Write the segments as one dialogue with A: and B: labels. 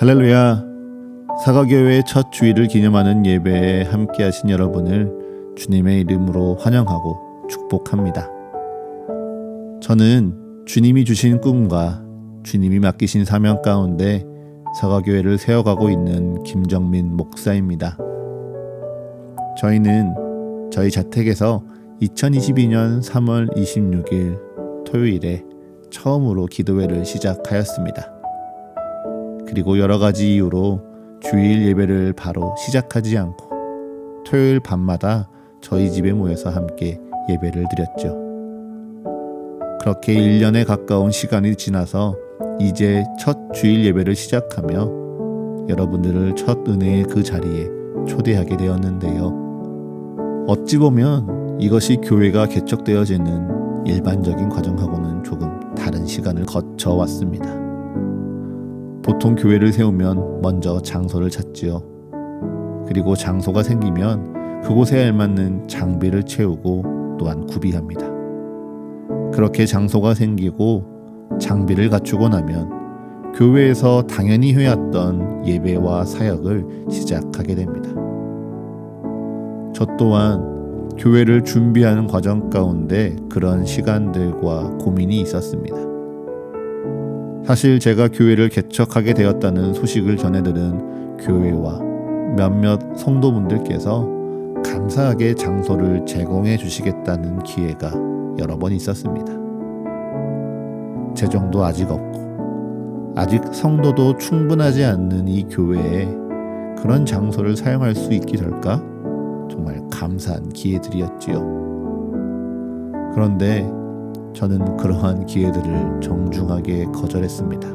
A: 할렐루야. 사가교회의 첫 주일을 기념하는 예배에 함께하신 여러분을 주님의 이름으로 환영하고 축복합니다. 저는 주님이 주신 꿈과 주님이 맡기신 사명 가운데 사가교회를 세워가고 있는 김정민 목사입니다. 저희는 저희 자택에서 2022년 3월 26일 토요일에 처음으로 기도회를 시작하였습니다. 그리고 여러 가지 이유로 주일 예배를 바로 시작하지 않고 토요일 밤마다 저희 집에 모여서 함께 예배를 드렸죠. 그렇게 1년에 가까운 시간이 지나서 이제 첫 주일 예배를 시작하며 여러분들을 첫 은혜의 그 자리에 초대하게 되었는데요. 어찌 보면 이것이 교회가 개척되어지는 일반적인 과정하고는 조금 다른 시간을 거쳐왔습니다. 보통 교회를 세우면 먼저 장소를 찾지요. 그리고 장소가 생기면 그곳에 알맞는 장비를 채우고 또한 구비합니다. 그렇게 장소가 생기고 장비를 갖추고 나면 교회에서 당연히 해왔던 예배와 사역을 시작하게 됩니다. 저 또한 교회를 준비하는 과정 가운데 그런 시간들과 고민이 있었습니다. 사실 제가 교회를 개척하게 되었다는 소식을 전해들은 교회와 몇몇 성도분들께서 감사하게 장소를 제공해 주시겠다는 기회가 여러 번 있었습니다. 재정도 아직 없고 아직 성도도 충분하지 않는 이 교회에 그런 장소를 사용할 수 있게 될까? 정말 감사한 기회들이었지요. 그런데 저는 그러한 기회들을 정중하게 거절했습니다.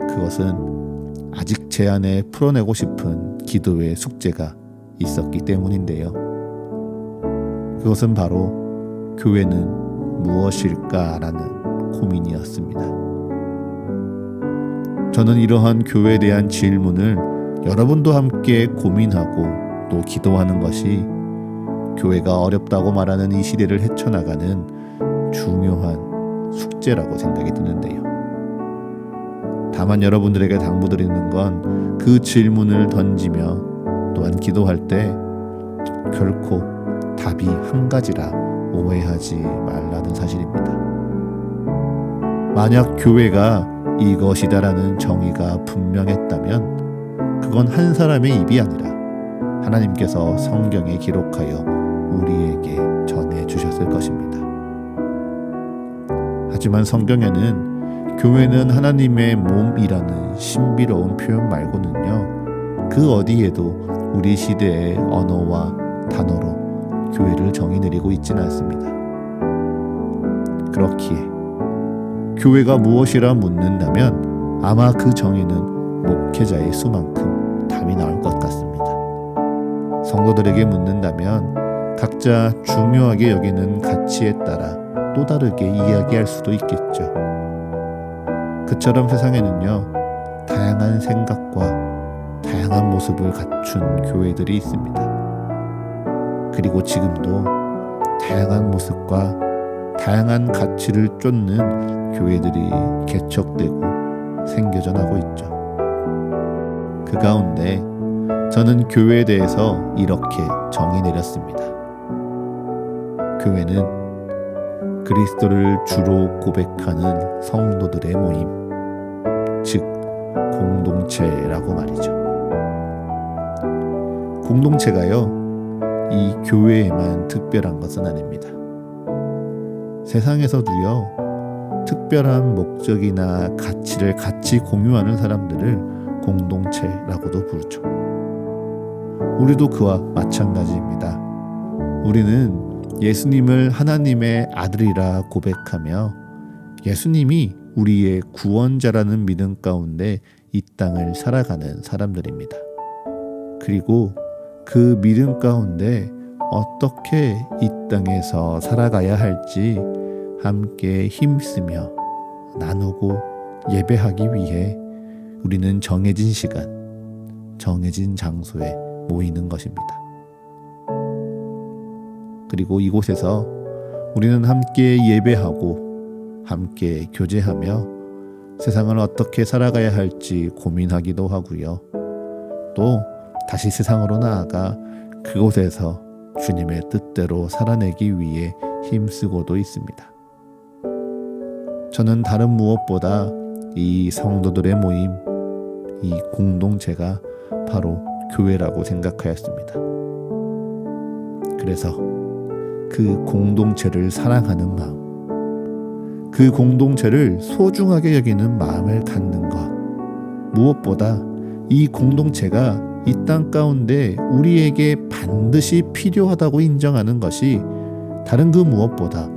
A: 그것은 아직 제 안에 풀어내고 싶은 기도의 숙제가 있었기 때문인데요. 그것은 바로 교회는 무엇일까라는 고민이었습니다. 저는 이러한 교회에 대한 질문을 여러분도 함께 고민하고 또 기도하는 것이 교회가 어렵다고 말하는 이 시대를 헤쳐나가는 중요한 숙제라고 생각이 드는데요. 다만 여러분들에게 당부드리는 건 그 질문을 던지며 또한 기도할 때 결코 답이 한 가지라 오해하지 말라는 사실입니다. 만약 교회가 이것이다라는 정의가 분명했다면 그건 한 사람의 입이 아니라 하나님께서 성경에 기록하여 우리에게 전해 주셨을 것입니다. 하지만 성경에는 교회는 하나님의 몸이라는 신비로운 표현 말고는요, 그 어디에도 우리 시대의 언어와 단어로 교회를 정의 내리고 있지는 않습니다. 그렇기에 교회가 무엇이라 묻는다면 아마 그 정의는 목회자의 수만큼 답이 나올 것 같습니다. 성도들에게 묻는다면 각자 중요하게 여기는 가치에 따라 또 다르게 이야기할 수도 있겠죠. 그처럼 세상에는요, 다양한 생각과 다양한 모습을 갖춘 교회들이 있습니다. 그리고 지금도 다양한 모습과 다양한 가치를 쫓는 교회들이 개척되고 생겨져 나고 있죠. 그 가운데 저는 교회에 대해서 이렇게 정의 내렸습니다. 교회는 그리스도를 주로 고백하는 성도들의 모임, 즉 공동체라고 말이죠. 공동체가요, 이 교회에만 특별한 것은 아닙니다. 세상에서도요, 특별한 목적이나 가치를 같이 공유하는 사람들을 공동체라고도 부르죠. 우리도 그와 마찬가지입니다. 우리는 예수님을 하나님의 아들이라 고백하며 예수님이 우리의 구원자라는 믿음 가운데 이 땅을 살아가는 사람들입니다. 그리고 그 믿음 가운데 어떻게 이 땅에서 살아가야 할지 함께 힘쓰며 나누고 예배하기 위해 우리는 정해진 시간, 정해진 장소에 모이는 것입니다. 그리고 이곳에서 우리는 함께 예배하고 함께 교제하며 세상을 어떻게 살아가야 할지 고민하기도 하고요. 또 다시 세상으로 나아가 그곳에서 주님의 뜻대로 살아내기 위해 힘쓰고도 있습니다. 저는 다른 무엇보다 이 성도들의 모임, 이 공동체가 바로 교회라고 생각하였습니다. 그래서 그 공동체를 사랑하는 마음, 그 공동체를 소중하게 여기는 마음을 갖는 것, 무엇보다 이 공동체가 이 땅 가운데 우리에게 반드시 필요하다고 인정하는 것이 다른 그 무엇보다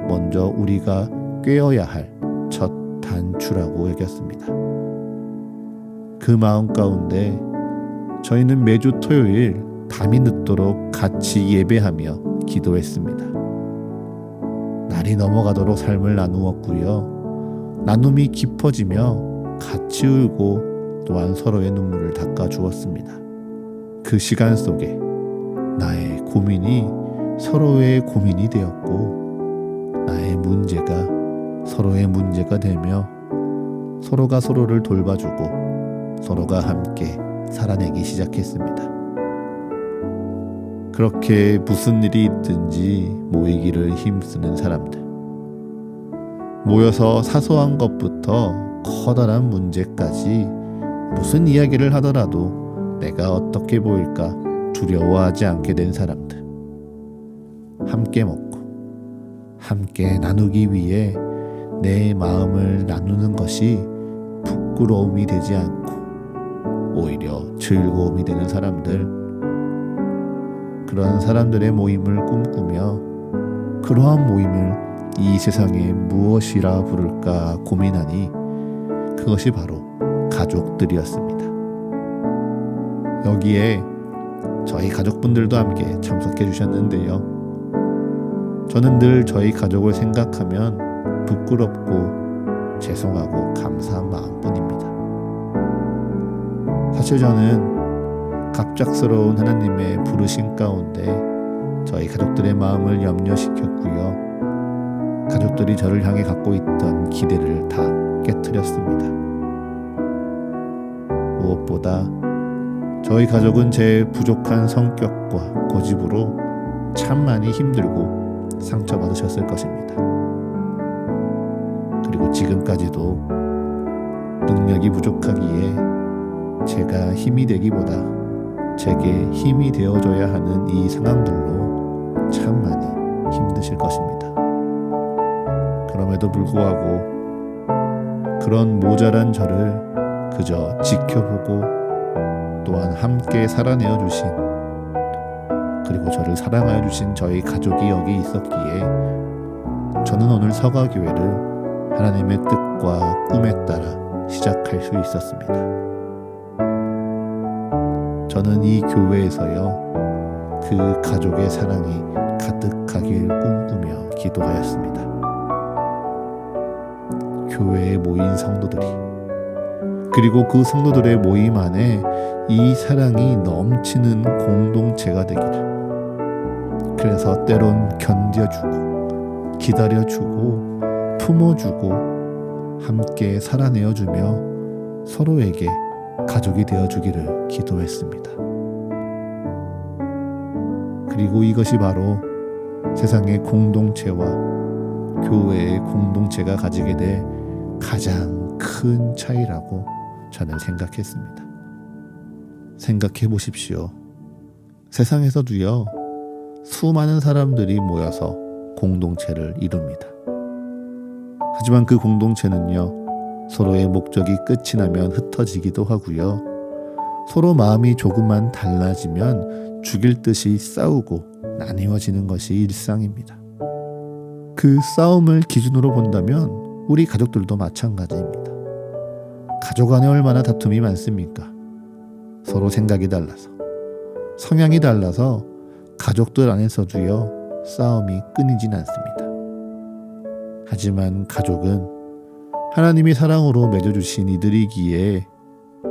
A: 먼저 우리가 꿰어야 할 첫 단추라고 여겼습니다. 그 마음 가운데 저희는 매주 토요일 밤이 늦도록 같이 예배하며 기도했습니다. 날이 넘어가도록 삶을 나누었고요. 나눔이 깊어지며 같이 울고 또한 서로의 눈물을 닦아주었습니다. 그 시간 속에 나의 고민이 서로의 고민이 되었고, 나의 문제가 서로의 문제가 되며 서로가 서로를 돌봐주고 서로가 함께 살아내기 시작했습니다. 그렇게 무슨 일이 있든지 모이기를 힘쓰는 사람들, 모여서 사소한 것부터 커다란 문제까지 무슨 이야기를 하더라도 내가 어떻게 보일까 두려워하지 않게 된 사람들, 함께 먹고 함께 나누기 위해 내 마음을 나누는 것이 부끄러움이 되지 않고 오히려 즐거움이 되는 사람들, 그런 사람들의 모임을 꿈꾸며 그러한 모임을 이 세상에 무엇이라 부를까 고민하니 그것이 바로 가족들이었습니다. 여기에 저희 가족분들도 함께 참석해 주셨는데요. 저는 늘 저희 가족을 생각하면 부끄럽고 죄송하고 감사한 마음뿐입니다. 사실 저는 갑작스러운 하나님의 부르심 가운데 저희 가족들의 마음을 염려시켰고요. 가족들이 저를 향해 갖고 있던 기대를 다 깨트렸습니다. 무엇보다 저희 가족은 제 부족한 성격과 고집으로 참 많이 힘들고 상처받으셨을 것입니다. 그리고 지금까지도 능력이 부족하기에 제가 힘이 되기보다 제게 힘이 되어줘야 하는 이 상황들로 참 많이 힘드실 것입니다. 그럼에도 불구하고 그런 모자란 저를 그저 지켜보고 또한 함께 살아내어 주신, 그리고 저를 사랑하여 주신 저희 가족이 여기 있었기에 저는 오늘 서가교회를 하나님의 뜻과 꿈에 따라 시작할 수 있었습니다. 저는 이 교회에서요, 그 가족의 사랑이 가득하길 꿈꾸며 기도하였습니다. 교회에 모인 성도들이, 그리고 그 성도들의 모임 안에 이 사랑이 넘치는 공동체가 되기를, 그래서 때론 견뎌주고 기다려주고 품어주고 함께 살아내어주며 서로에게 가족이 되어주기를 기도했습니다. 그리고 이것이 바로 세상의 공동체와 교회의 공동체가 가지게 될 가장 큰 차이라고 저는 생각했습니다. 생각해 보십시오. 세상에서도요, 수많은 사람들이 모여서 공동체를 이룹니다. 하지만 그 공동체는요, 서로의 목적이 끝이 나면 흩어지기도 하고요, 서로 마음이 조금만 달라지면 죽일 듯이 싸우고 나뉘어지는 것이 일상입니다. 그 싸움을 기준으로 본다면 우리 가족들도 마찬가지입니다. 가족 안에 얼마나 다툼이 많습니까? 서로 생각이 달라서, 성향이 달라서 가족들 안에서도요, 싸움이 끊이진 않습니다. 하지만 가족은 하나님이 사랑으로 맺어주신 이들이기에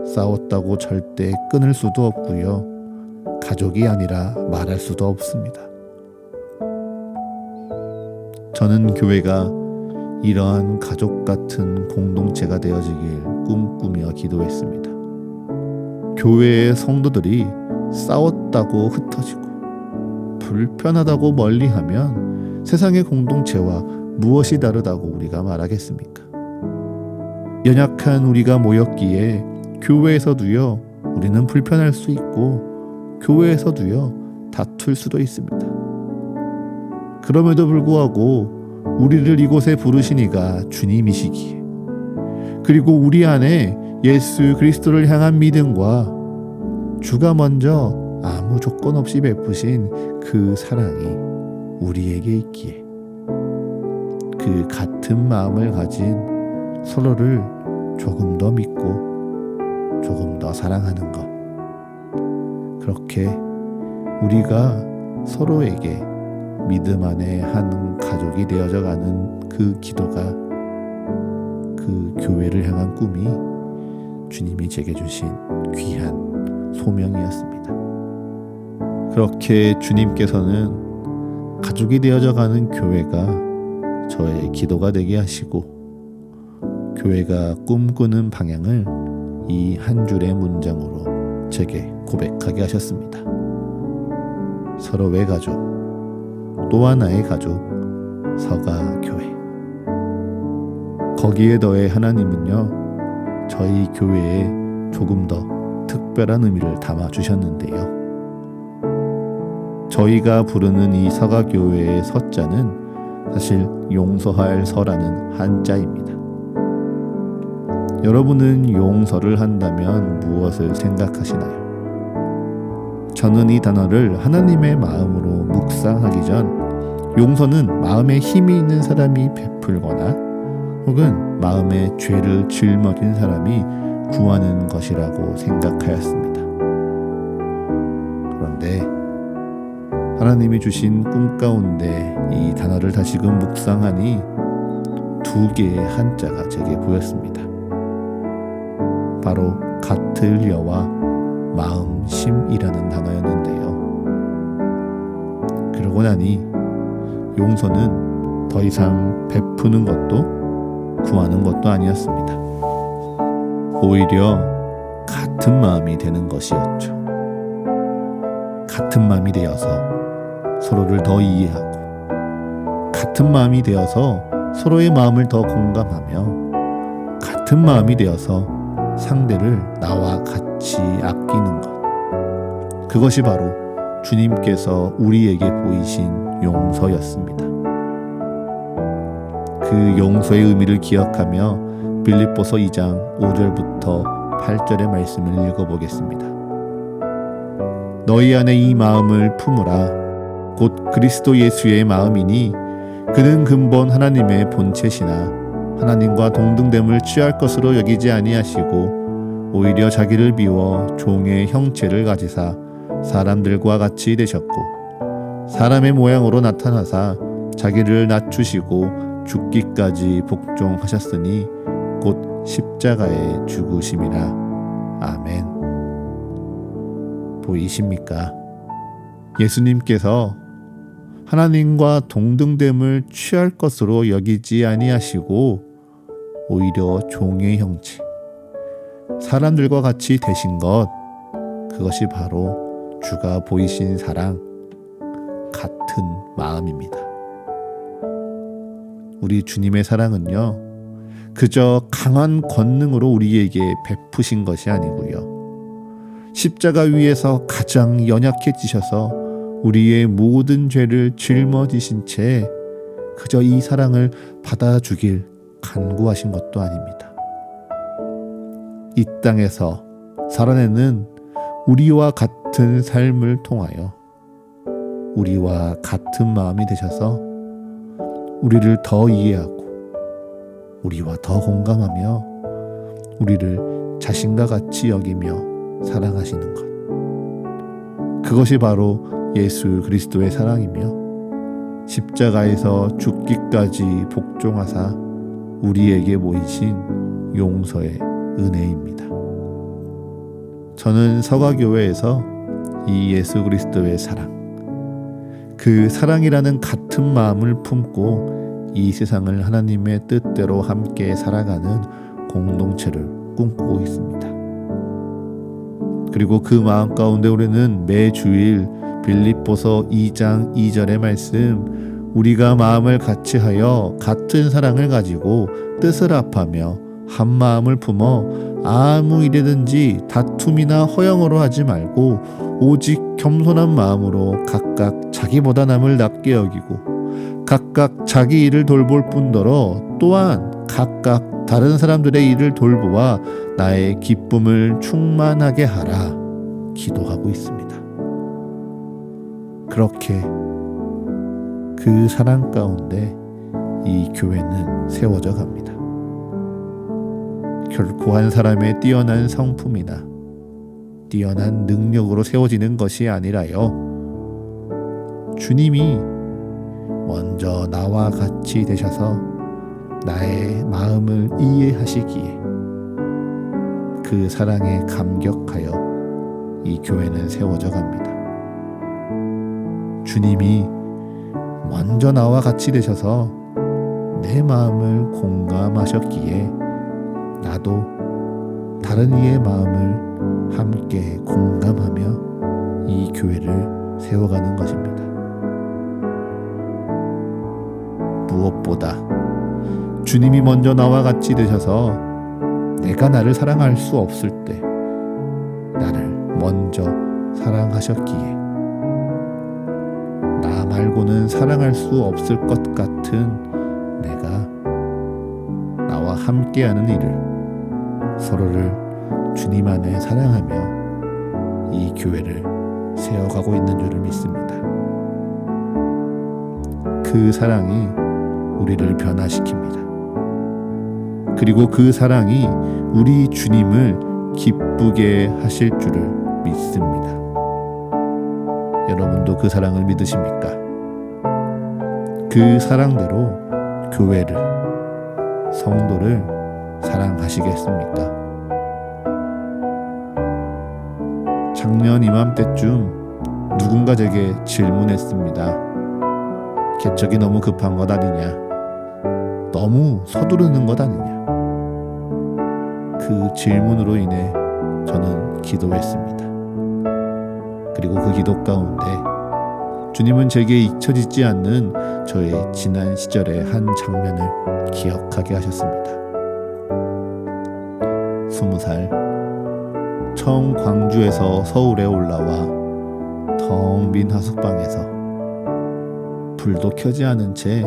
A: 싸웠다고 절대 끊을 수도 없고요, 가족이 아니라 말할 수도 없습니다. 저는 교회가 이러한 가족 같은 공동체가 되어지길 꿈꾸며 기도했습니다. 교회의 성도들이 싸웠다고 흩어지고 불편하다고 멀리하면 세상의 공동체와 무엇이 다르다고 우리가 말하겠습니까? 연약한 우리가 모였기에 교회에서도요, 우리는 불편할 수 있고 교회에서도요, 다툴 수도 있습니다. 그럼에도 불구하고 우리를 이곳에 부르시니가 주님이시기에, 그리고 우리 안에 예수 그리스도를 향한 믿음과 주가 먼저 아무 조건 없이 베푸신 그 사랑이 우리에게 있기에 그 같은 마음을 가진 서로를 조금 더 믿고 조금 더 사랑하는 것, 그렇게 우리가 서로에게 믿음 안에 한 가족이 되어져 가는 그 기도가, 그 교회를 향한 꿈이 주님이 제게 주신 귀한 소명이었습니다. 그렇게 주님께서는 가족이 되어져 가는 교회가 저의 기도가 되게 하시고, 교회가 꿈꾸는 방향을 이 한 줄의 문장으로 제게 고백하게 하셨습니다. 서로의 가족, 또 하나의 가족, 서가교회. 거기에 더해 하나님은요, 저희 교회에 조금 더 특별한 의미를 담아주셨는데요. 저희가 부르는 이 서가교회의 서자는 사실 용서할 서라는 한자입니다. 여러분은 용서를 한다면 무엇을 생각하시나요? 저는 이 단어를 하나님의 마음으로 묵상하기 전 용서는 마음에 힘이 있는 사람이 베풀거나 혹은 마음에 죄를 짊어진 사람이 구하는 것이라고 생각하였습니다. 그런데 하나님이 주신 꿈 가운데 이 단어를 다시금 묵상하니 두 개의 한자가 제게 보였습니다. 바로 같을 여와 마음심이라는 단어였는데요. 그러고 나니 용서는 더 이상 베푸는 것도 구하는 것도 아니었습니다. 오히려 같은 마음이 되는 것이었죠. 같은 마음이 되어서 서로를 더 이해하고, 같은 마음이 되어서 서로의 마음을 더 공감하며, 같은 마음이 되어서 상대를 나와 같이 아끼는 것, 그것이 바로 주님께서 우리에게 보이신 용서였습니다. 그 용서의 의미를 기억하며 빌립보서 2장 5절부터 8절의 말씀을 읽어보겠습니다. 너희 안에 이 마음을 품으라. 곧 그리스도 예수의 마음이니 그는 근본 하나님의 본체시나 하나님과 동등됨을 취할 것으로 여기지 아니하시고 오히려 자기를 비워 종의 형체를 가지사 사람들과 같이 되셨고 사람의 모양으로 나타나사 자기를 낮추시고 죽기까지 복종하셨으니 곧 십자가에 죽으심이라. 아멘. 보이십니까? 예수님께서 하나님과 동등됨을 취할 것으로 여기지 아니하시고 오히려 종의 형체, 사람들과 같이 되신 것, 그것이 바로 주가 보이신 사랑, 같은 마음입니다. 우리 주님의 사랑은요, 그저 강한 권능으로 우리에게 베푸신 것이 아니고요, 십자가 위에서 가장 연약해지셔서 우리의 모든 죄를 짊어지신 채 그저 이 사랑을 받아주길 간구하신 것도 아닙니다. 이 땅에서 살아내는 우리와 같은 삶을 통하여 우리와 같은 마음이 되셔서 우리를 더 이해하고 우리와 더 공감하며 우리를 자신과 같이 여기며 사랑하시는 것, 그것이 바로 예수 그리스도의 사랑이며 십자가에서 죽기까지 복종하사 우리에게 보이신 용서의 은혜입니다. 저는 서가교회에서 이 예수 그리스도의 사랑, 그 사랑이라는 같은 마음을 품고 이 세상을 하나님의 뜻대로 함께 살아가는 공동체를 꿈꾸고 있습니다. 그리고 그 마음 가운데 우리는 매주일 빌립보서 2장 2절의 말씀, 우리가 마음을 같이하여 같은 사랑을 가지고 뜻을 합하며 한 마음을 품어 아무 일이든지 다툼이나 허영으로 하지 말고 오직 겸손한 마음으로 각각 자기보다 남을 낮게 여기고 각각 자기 일을 돌볼 뿐더러 또한 각각 다른 사람들의 일을 돌보아 나의 기쁨을 충만하게 하라 기도하고 있습니다. 그렇게 그 사랑 가운데 이 교회는 세워져 갑니다. 결코 한 사람의 뛰어난 성품이나 뛰어난 능력으로 세워지는 것이 아니라요, 주님이 먼저 나와 같이 되셔서 나의 마음을 이해하시기에 그 사랑에 감격하여 이 교회는 세워져 갑니다. 주님이 먼저 나와 같이 되셔서 내 마음을 공감하셨기에 나도 다른 이의 마음을 함께 공감하며 이 교회를 세워가는 것입니다. 무엇보다 주님이 먼저 나와 같이 되셔서 내가 나를 사랑할 수 없을 때 나를 먼저 사랑하셨기에 나 말고는 사랑할 수 없을 것 같은 내가 나와 함께하는 일을 서로를 주님 안에 사랑하며 이 교회를 세워가고 있는 줄을 믿습니다. 그 사랑이 우리를 변화시킵니다. 그리고 그 사랑이 우리 주님을 기쁘게 하실 줄을 믿습니다. 여러분도 그 사랑을 믿으십니까? 그 사랑대로 교회를, 성도를 사랑하시겠습니까? 작년 이맘때쯤 누군가 제게 질문했습니다. 개척이 너무 급한 것 아니냐? 너무 서두르는 것 아니냐? 그 질문으로 인해 저는 기도했습니다. 그리고 그 기도 가운데 주님은 제게 잊혀지지 않는 저의 지난 시절의 한 장면을 기억하게 하셨습니다. 20살 처음 광주에서 서울에 올라와 텅 빈 하숙방에서 불도 켜지 않은 채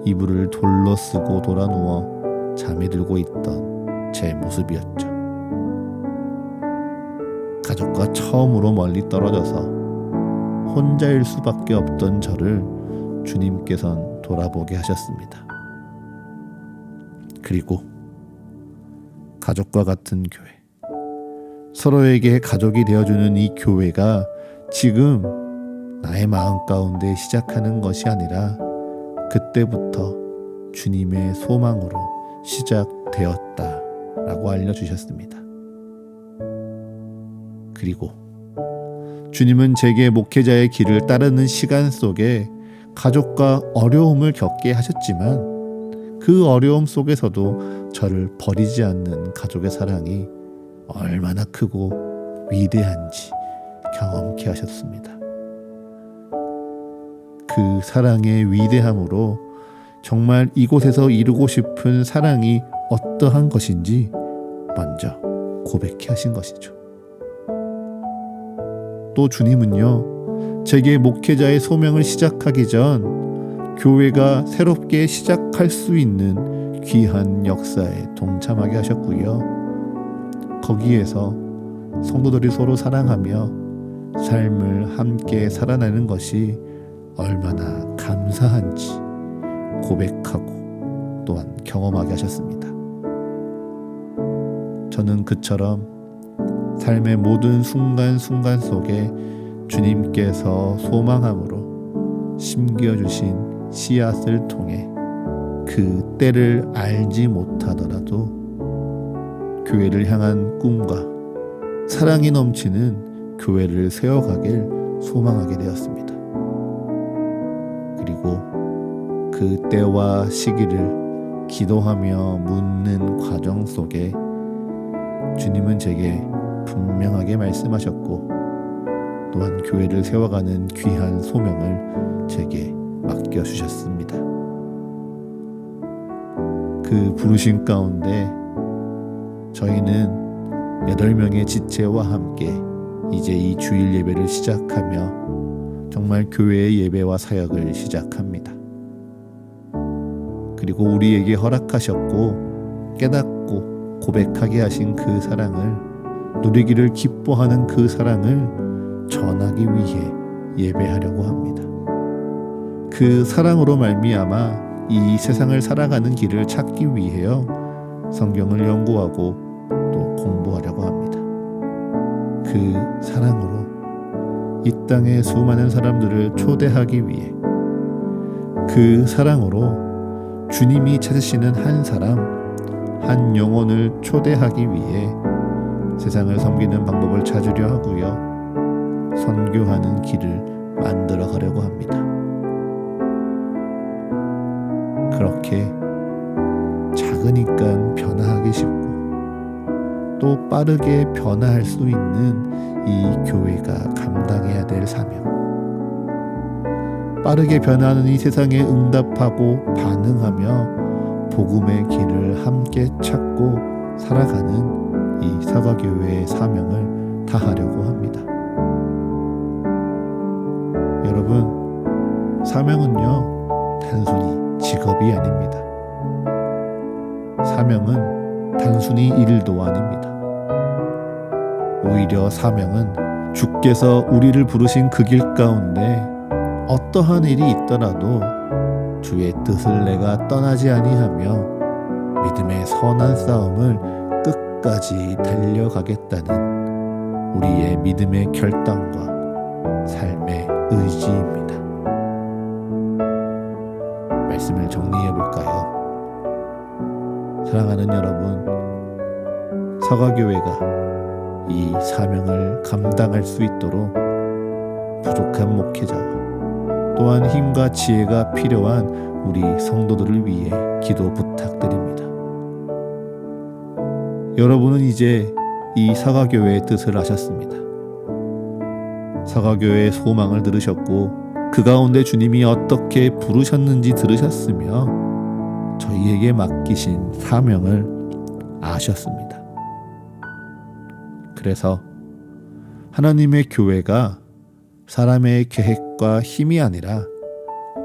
A: 이불을 돌로 쓰고 돌아 누워 잠이 들고 있던 제 모습이었죠. 가족과 처음으로 멀리 떨어져서 혼자일 수밖에 없던 저를 주님께선 돌아보게 하셨습니다. 그리고 가족과 같은 교회, 서로에게 가족이 되어주는 이 교회가 지금 나의 마음 가운데 시작하는 것이 아니라 그때부터 주님의 소망으로 시작되었다라고 알려주셨습니다. 그리고 주님은 제게 목회자의 길을 따르는 시간 속에 가족과 어려움을 겪게 하셨지만 그 어려움 속에서도 저를 버리지 않는 가족의 사랑이 얼마나 크고 위대한지 경험케 하셨습니다. 그 사랑의 위대함으로 정말 이곳에서 이루고 싶은 사랑이 어떠한 것인지 먼저 고백해 하신 것이죠. 또 주님은요, 제게 목회자의 소명을 시작하기 전 교회가 새롭게 시작할 수 있는 귀한 역사에 동참하게 하셨고요. 거기에서 성도들이 서로 사랑하며 삶을 함께 살아내는 것이 얼마나 감사한지 고백하고 또한 경험하게 하셨습니다. 저는 그처럼 삶의 모든 순간순간 속에 주님께서 소망함으로 심겨주신 씨앗을 통해 그 때를 알지 못하더라도 교회를 향한 꿈과 사랑이 넘치는 교회를 세워가길 소망하게 되었습니다. 그리고 그 때와 시기를 기도하며 묻는 과정 속에 주님은 제게 분명하게 말씀하셨고, 또한 교회를 세워가는 귀한 소명을 제게 맡겨주셨습니다. 그 부르심 가운데 저희는 8명의 지체와 함께 이제 이 주일 예배를 시작하며 정말 교회의 예배와 사역을 시작합니다. 그리고 우리에게 허락하셨고 깨닫고 고백하게 하신 그 사랑을, 누리기를 기뻐하는 그 사랑을 전하기 위해 예배하려고 합니다. 그 사랑으로 말미암아 이 세상을 살아가는 길을 찾기 위해요, 성경을 연구하고 또 공부하려고 합니다. 그 사랑으로 이 땅의 수많은 사람들을 초대하기 위해, 그 사랑으로 주님이 찾으시는 한 사람, 한 영혼을 초대하기 위해 세상을 섬기는 방법을 찾으려 하고요, 선교하는 길을 만들어 가려고 합니다. 그렇게 작으니까 변화하기 쉽고 또 빠르게 변화할 수 있는 이 교회가 감당해야 될 사명, 빠르게 변화하는 이 세상에 응답하고 반응하며 복음의 길을 함께 찾고 살아가는 이 사과교회의 사명을 다하려고 합니다. 여러분, 사명은요, 단순히 직업이 아닙니다. 사명은 단순히 일도 아닙니다. 오히려 사명은 주께서 우리를 부르신 그 길 가운데 어떠한 일이 있더라도 주의 뜻을 내가 떠나지 아니하며 믿음의 선한 싸움을 끝까지 달려가겠다는 우리의 믿음의 결단과 삶의 의지입니다. 말씀을 정리해 볼까요? 사랑하는 여러분, 사과교회가 이 사명을 감당할 수 있도록 부족한 목회자와 또한 힘과 지혜가 필요한 우리 성도들을 위해 기도 부탁드립니다. 여러분은 이제 이 사과교회의 뜻을 아셨습니다. 사과교회의 소망을 들으셨고 그 가운데 주님이 어떻게 부르셨는지 들으셨으며 저희에게 맡기신 사명을 아셨습니다. 그래서 하나님의 교회가 사람의 계획과 힘이 아니라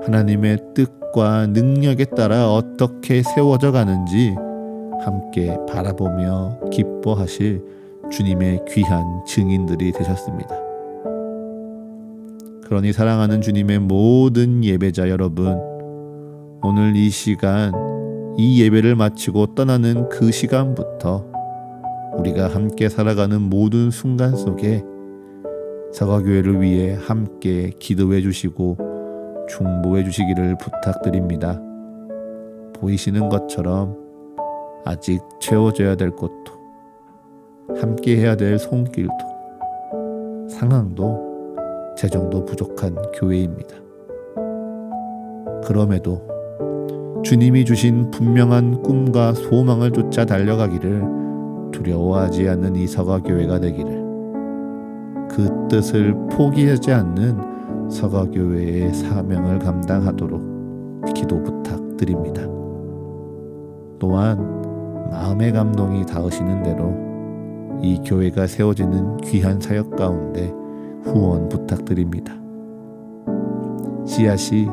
A: 하나님의 뜻과 능력에 따라 어떻게 세워져 가는지 함께 바라보며 기뻐하실 주님의 귀한 증인들이 되셨습니다. 그러니 사랑하는 주님의 모든 예배자 여러분, 오늘 이 시간, 이 예배를 마치고 떠나는 그 시간부터 우리가 함께 살아가는 모든 순간 속에 사과교회를 위해 함께 기도해 주시고 중보해 주시기를 부탁드립니다. 보이시는 것처럼 아직 채워져야 될 것도, 함께 해야 될 손길도, 상황도, 재정도 부족한 교회입니다. 그럼에도 주님이 주신 분명한 꿈과 소망을 쫓아 달려가기를 두려워하지 않는 이 사과교회가 되기를, 그 뜻을 포기하지 않는 사과교회의 사명을 감당하도록 기도 부탁드립니다. 또한 마음의 감동이 닿으시는 대로 이 교회가 세워지는 귀한 사역 가운데 후원 부탁드립니다. 씨앗이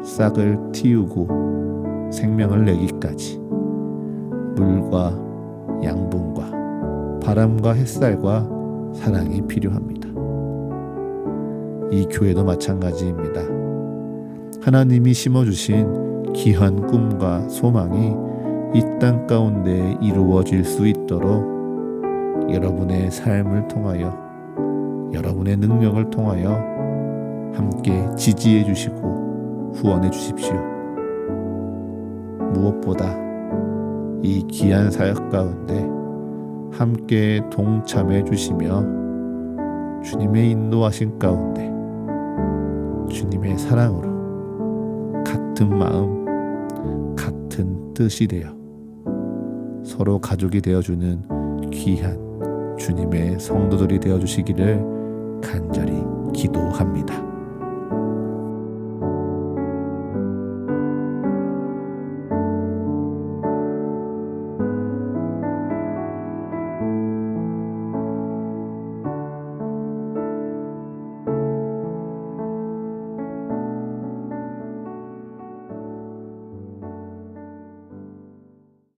A: 싹을 틔우고 생명을 내기까지 물과 양분과 바람과 햇살과 사랑이 필요합니다. 이 교회도 마찬가지입니다. 하나님이 심어주신 귀한 꿈과 소망이 이 땅 가운데 이루어질 수 있도록 여러분의 삶을 통하여, 여러분의 능력을 통하여 함께 지지해 주시고 후원해 주십시오. 무엇보다 이 귀한 사역 가운데 함께 동참해 주시며 주님의 인도하신 가운데 주님의 사랑으로 가득 같은 마음, 같은 뜻이 되어 서로 가족이 되어주는 귀한 주님의 성도들이 되어주시기를 간절히 기도합니다.